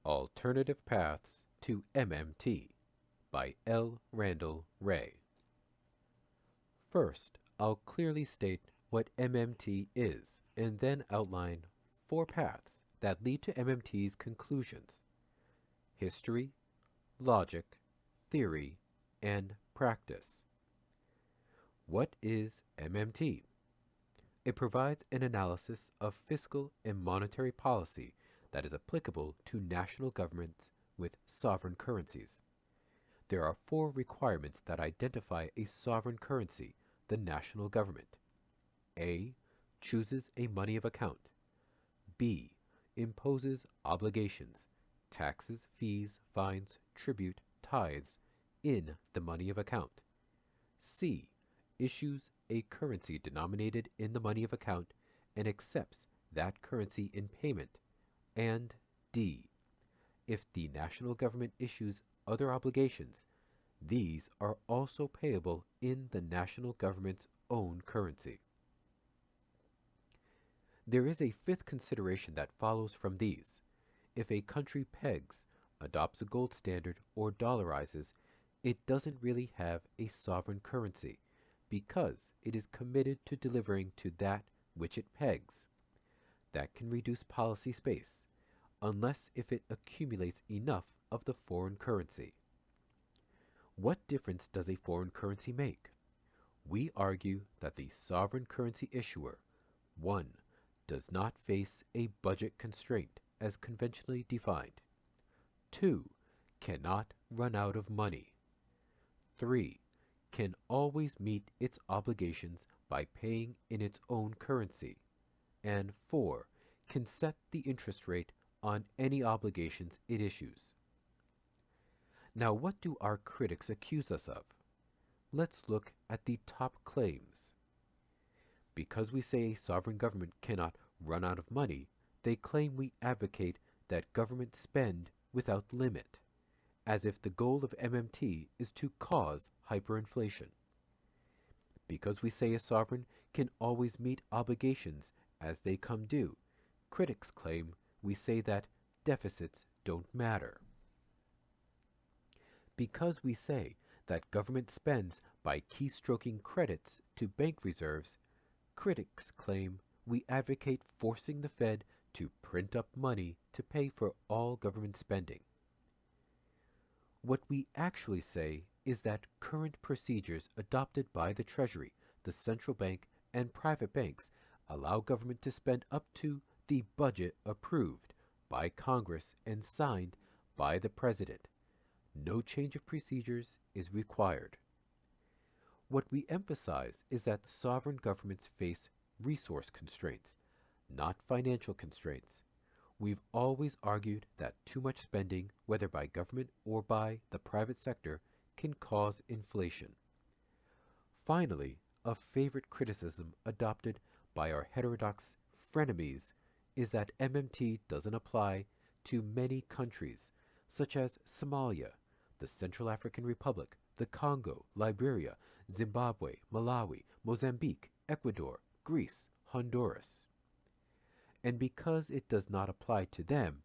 Alternative Paths to MMT by L. Randall Wray. First, I'll clearly state what MMT is and then outline four paths that lead to MMT's conclusions: history, logic, theory, and practice. What is MMT? It provides an analysis of fiscal and monetary policy that is applicable to national governments with sovereign currencies. There are four requirements that identify a sovereign currency: the national government. A. Chooses a money of account. B. Imposes obligations, taxes, fees, fines, tribute, tithes, in the money of account. C. Issues a currency denominated in the money of account and accepts that currency in payment. And D. If the national government issues other obligations, these are also payable in the national government's own currency. There is a fifth consideration that follows from these. If a country pegs, adopts a gold standard, or dollarizes, it doesn't really have a sovereign currency because it is committed to delivering to that which it pegs. That can reduce policy space, unless if it accumulates enough of the foreign currency. What difference does a foreign currency make? We argue that the sovereign currency issuer, 1. Does not face a budget constraint as conventionally defined. 2. Cannot run out of money. 3. Can always meet its obligations by paying in its own currency. And 4. Can set the interest rate on any obligations it issues. Now, what do our critics accuse us of? Let's look at the top claims. Because we say a sovereign government cannot run out of money, they claim we advocate that government spend without limit, as if the goal of MMT is to cause hyperinflation. Because we say a sovereign can always meet obligations as they come due, critics claim we say that deficits don't matter. Because we say that government spends by keystroking credits to bank reserves, critics claim we advocate forcing the Fed to print up money to pay for all government spending. What we actually say is that current procedures adopted by the Treasury, the central bank, and private banks allow government to spend up to the budget approved by Congress and signed by the President. No change of procedures is required. What we emphasize is that sovereign governments face resource constraints, not financial constraints. We've always argued that too much spending, whether by government or by the private sector, can cause inflation. Finally, a favorite criticism adopted by our heterodox frenemies is that MMT doesn't apply to many countries, such as Somalia, the Central African Republic, the Congo, Liberia, Zimbabwe, Malawi, Mozambique, Ecuador, Greece, Honduras. And because it does not apply to them,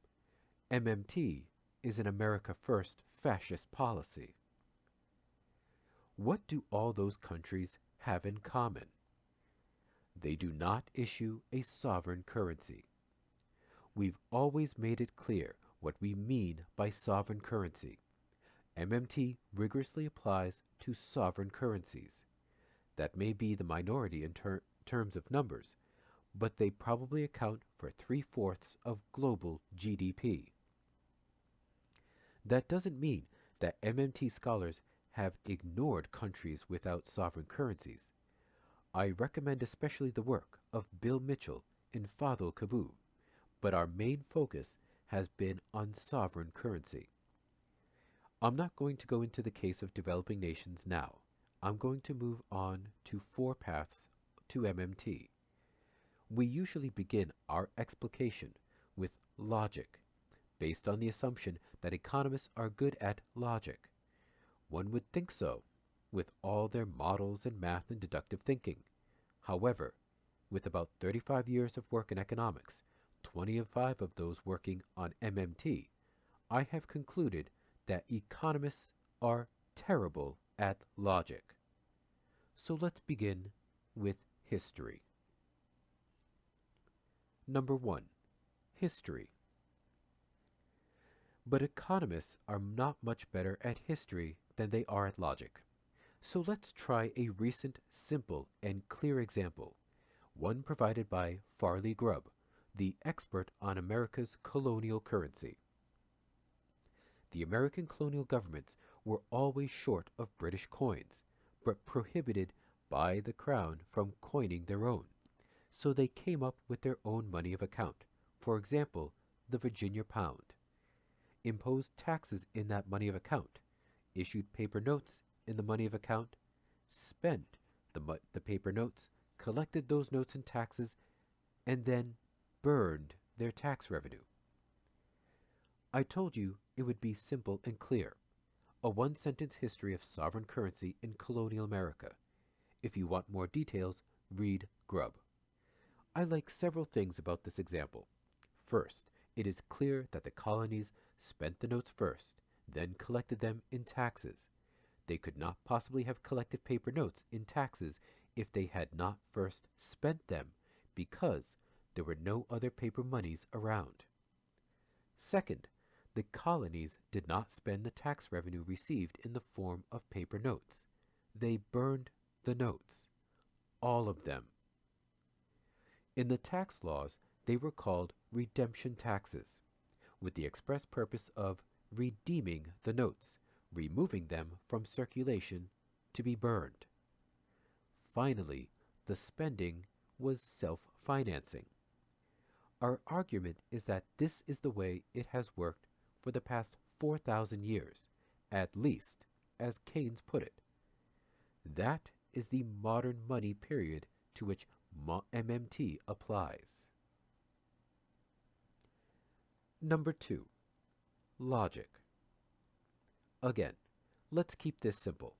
MMT is an America First fascist policy. What do all those countries have in common? They do not issue a sovereign currency. We've always made it clear what we mean by sovereign currency. MMT rigorously applies to sovereign currencies. That may be the minority in terms of numbers, but they probably account for 3/4 of global GDP. That doesn't mean that MMT scholars have ignored countries without sovereign currencies. I recommend especially the work of Bill Mitchell and Fadhel Kaboub, but our main focus has been on sovereign currency. I'm not going to go into the case of developing nations now. I'm going to move on to four paths to MMT. We usually begin our explication with logic, based on the assumption that economists are good at logic. One would think so, with all their models and math and deductive thinking. However, with about 35 years of work in economics, 25 of those working on MMT, I have concluded that economists are terrible at logic. So let's begin with history. Number 1. History. But economists are not much better at history than they are at logic. So let's try a recent, simple, and clear example, one provided by Farley Grubb, the expert on America's colonial currency. The American colonial governments were always short of British coins, but prohibited by the Crown from coining their own. So they came up with their own money of account, for example, the Virginia pound, imposed taxes in that money of account, issued paper notes in the money of account, spent the paper notes, collected those notes and taxes, and then burned their tax revenue. I told you it would be simple and clear. A one-sentence history of sovereign currency in colonial America. If you want more details, read Grubb. I like several things about this example. First, it is clear that the colonies spent the notes first, then collected them in taxes. They could not possibly have collected paper notes in taxes if they had not first spent them, because there were no other paper monies around. Second, the colonies did not spend the tax revenue received in the form of paper notes. They burned the notes, all of them. In the tax laws, they were called redemption taxes, with the express purpose of redeeming the notes, removing them from circulation to be burned. Finally, the spending was self-financing. Our argument is that this is the way it has worked for the past 4,000 years, at least, as Keynes put it. That is the modern money period to which MMT applies. Number 2. Logic. Again, let's keep this simple.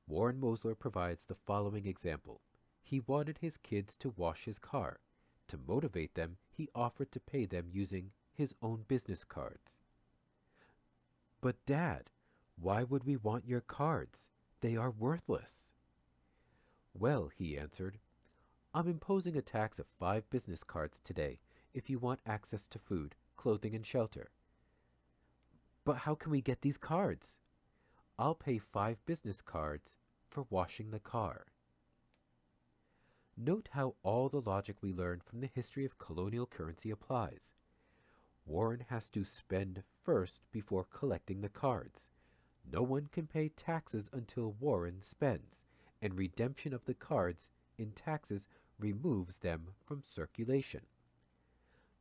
Warren Mosler provides the following example. He wanted his kids to wash his car. To motivate them, he offered to pay them using his own business cards. But Dad, why would we want your cards? They are worthless. Well, he answered, I'm imposing a tax of 5 business cards today if you want access to food, clothing, and shelter. But how can we get these cards? I'll pay 5 business cards for washing the car. Note how all the logic we learned from the history of colonial currency applies. Warren has to spend first before collecting the cards. No one can pay taxes until Warren spends, and redemption of the cards in taxes removes them from circulation.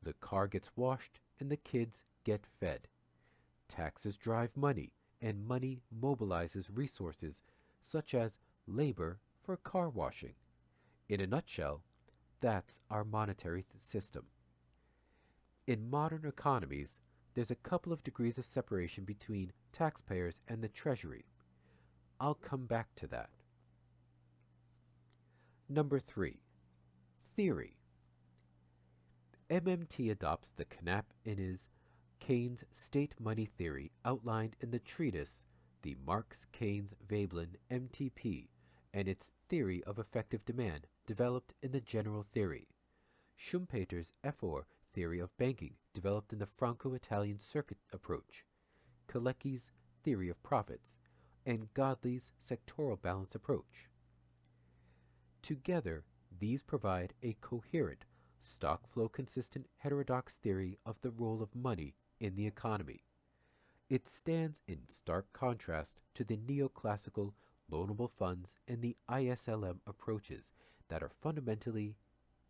The car gets washed and the kids get fed. Taxes drive money, and money mobilizes resources such as labor for car washing. In a nutshell, that's our monetary system. In modern economies, there's a couple of degrees of separation between taxpayers and the Treasury. I'll come back to that. Number 3. Theory. MMT adopts the Knapp in his Keynes state money theory outlined in the treatise The Marx-Keynes-Veblen MTP and its theory of effective demand developed in the general theory. Schumpeter's F4 theory of banking developed in the Franco-Italian circuit approach, Kalecki's theory of profits, and Godley's sectoral balance approach. Together, these provide a coherent, stock flow consistent heterodox theory of the role of money in the economy. It stands in stark contrast to the neoclassical loanable funds and the ISLM approaches that are fundamentally,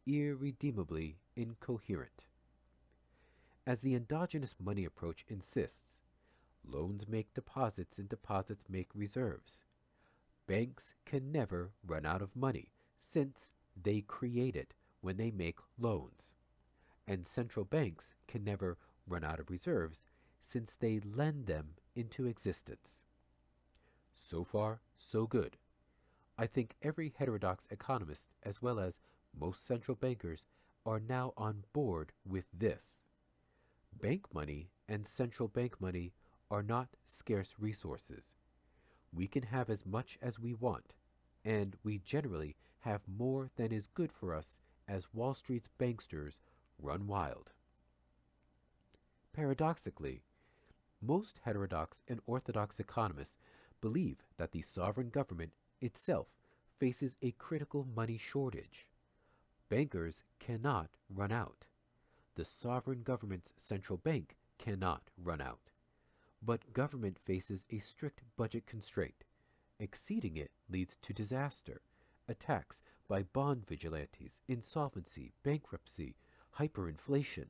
irredeemably incoherent. As the endogenous money approach insists, loans make deposits and deposits make reserves. Banks can never run out of money since they create it when they make loans. And central banks can never run out of reserves since they lend them into existence. So far, so good. I think every heterodox economist, as well as most central bankers, are now on board with this. Bank money and central bank money are not scarce resources. We can have as much as we want, and we generally have more than is good for us as Wall Street's banksters run wild. Paradoxically, most heterodox and orthodox economists believe that the sovereign government itself faces a critical money shortage. Bankers cannot run out. The sovereign government's central bank cannot run out. But government faces a strict budget constraint. Exceeding it leads to disaster, attacks by bond vigilantes, insolvency, bankruptcy, hyperinflation.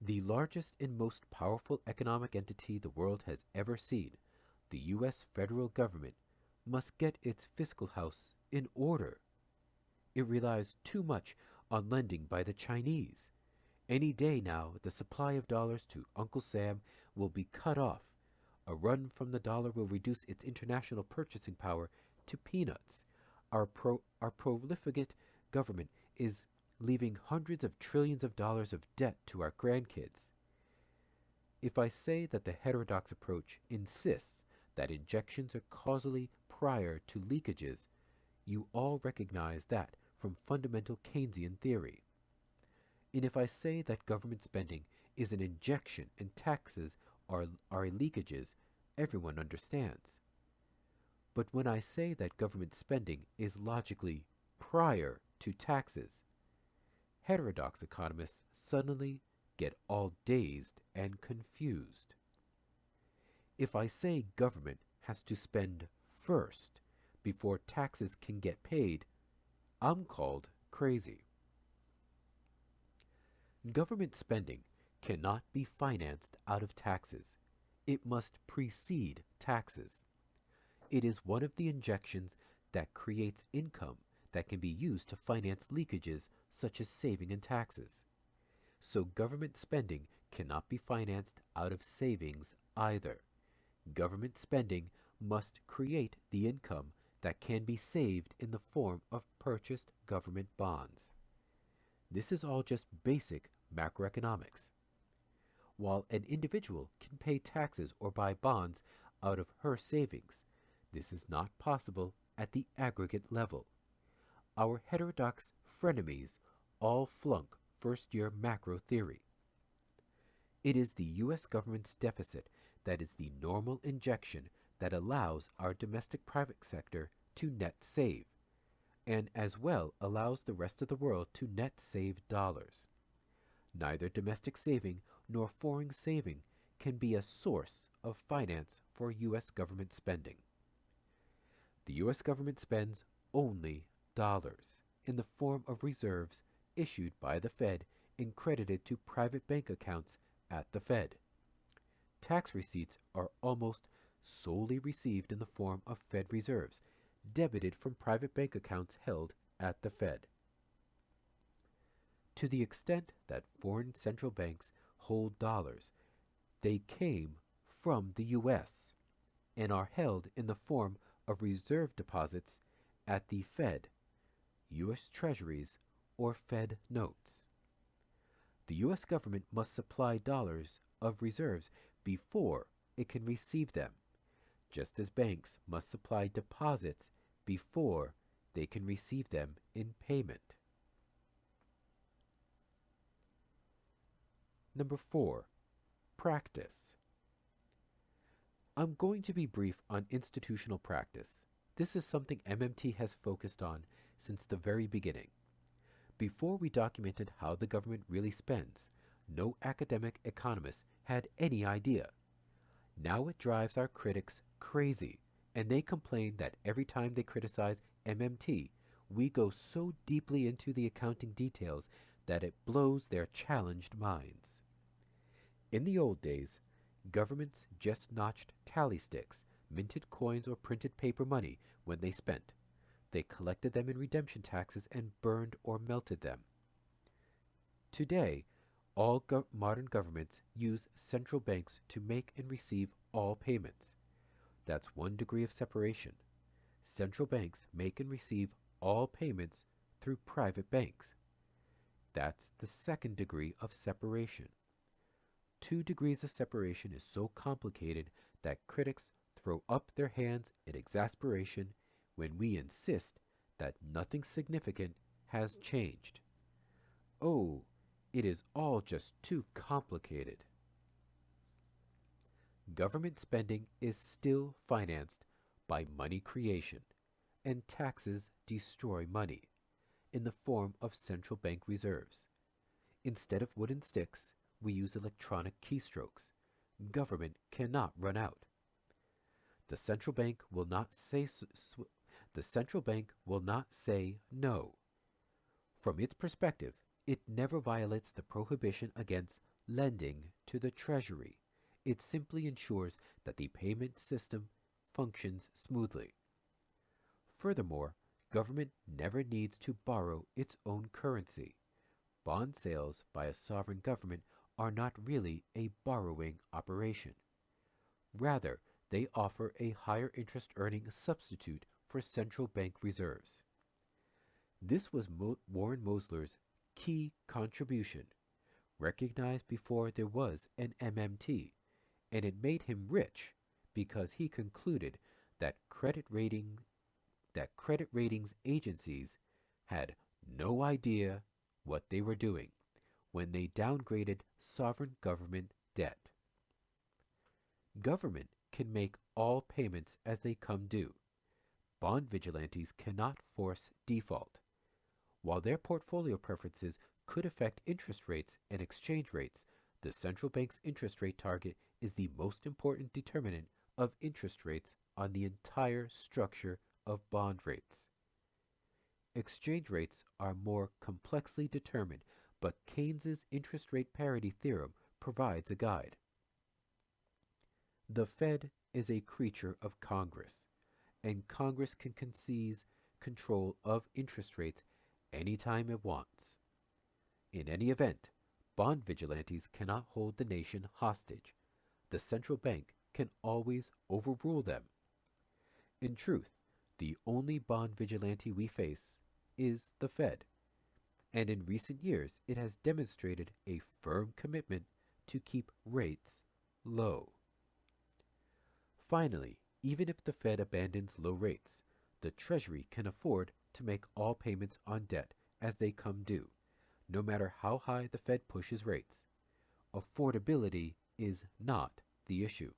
The largest and most powerful economic entity the world has ever seen, the U.S. federal government, must get its fiscal house in order. It relies too much on lending by the Chinese. Any day now, the supply of dollars to Uncle Sam will be cut off. A run from the dollar will reduce its international purchasing power to peanuts. Our profligate government is leaving hundreds of trillions of dollars of debt to our grandkids. If I say that the heterodox approach insists that injections are causally prior to leakages, you all recognize that from fundamental Keynesian theory. And if I say that government spending is an injection and taxes are leakages, everyone understands. But when I say that government spending is logically prior to taxes, heterodox economists suddenly get all dazed and confused. If I say government has to spend first before taxes can get paid, I'm called crazy. Government spending cannot be financed out of taxes. It must precede taxes. It is one of the injections that creates income that can be used to finance leakages such as saving and taxes. So government spending cannot be financed out of savings either. Government spending must create the income that can be saved in the form of purchased government bonds. This is all just basic macroeconomics. While an individual can pay taxes or buy bonds out of her savings, this is not possible at the aggregate level. Our heterodox frenemies all flunk first-year macro theory. It is the U.S. government's deficit that is the normal injection that allows our domestic private sector to net save, and as well allows the rest of the world to net save dollars. Neither domestic saving nor foreign saving can be a source of finance for U.S. government spending. The U.S. government spends only dollars in the form of reserves issued by the Fed and credited to private bank accounts at the Fed. Tax receipts are almost solely received in the form of Fed reserves, debited from private bank accounts held at the Fed. To the extent that foreign central banks hold dollars, they came from the U.S. and are held in the form of reserve deposits at the Fed, U.S. Treasuries, or Fed notes. The U.S. government must supply dollars of reserves before it can receive them, just as banks must supply deposits before they can receive them in payment. Number 4. Practice. I'm going to be brief on institutional practice. This is something MMT has focused on since the very beginning. Before we documented how the government really spends, no academic economist had any idea. Now it drives our critics crazy, and they complain that every time they criticize MMT, we go so deeply into the accounting details that it blows their challenged minds. In the old days, governments just notched tally sticks, minted coins or printed paper money when they spent. They collected them in redemption taxes and burned or melted them. Today, all modern governments use central banks to make and receive all payments. That's one degree of separation. Central banks make and receive all payments through private banks. That's the second degree of separation. 2 degrees of separation is so complicated that critics throw up their hands in exasperation when we insist that nothing significant has changed. Oh, it is all just too complicated. Government spending is still financed by money creation, and taxes destroy money in the form of central bank reserves. Instead of wooden sticks, we use electronic keystrokes. Government cannot run out. The central bank will not say the central bank will not say no. From its perspective, it never violates the prohibition against lending to the Treasury. It simply ensures that the payment system functions smoothly. Furthermore, government never needs to borrow its own currency. Bond sales by a sovereign government are not really a borrowing operation. Rather, they offer a higher interest earning substitute for central bank reserves. This was Warren Mosler's key contribution, recognized before there was an MMT, and it made him rich because he concluded that credit ratings agencies had no idea what they were doing when they downgraded sovereign government debt. Government can make all payments as they come due. Bond vigilantes cannot force default. While their portfolio preferences could affect interest rates and exchange rates, the central bank's interest rate target is the most important determinant of interest rates on the entire structure of bond rates. Exchange rates are more complexly determined, but Keynes's interest rate parity theorem provides a guide. The Fed is a creature of Congress, and Congress can seize control of interest rates anytime it wants. In any event, bond vigilantes cannot hold the nation hostage. The central bank can always overrule them. In truth, the only bond vigilante we face is the Fed, and in recent years it has demonstrated a firm commitment to keep rates low. Finally, even if the Fed abandons low rates, the Treasury can afford to make all payments on debt as they come due, no matter how high the Fed pushes rates. Affordability is not the issue.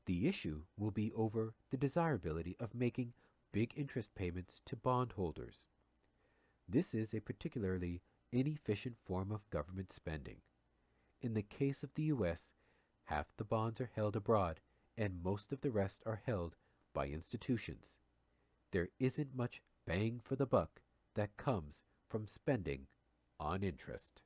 The issue will be over the desirability of making big interest payments to bondholders. This is a particularly inefficient form of government spending. In the case of the U.S., half the bonds are held abroad and most of the rest are held by institutions. There isn't much bang for the buck that comes from spending on interest.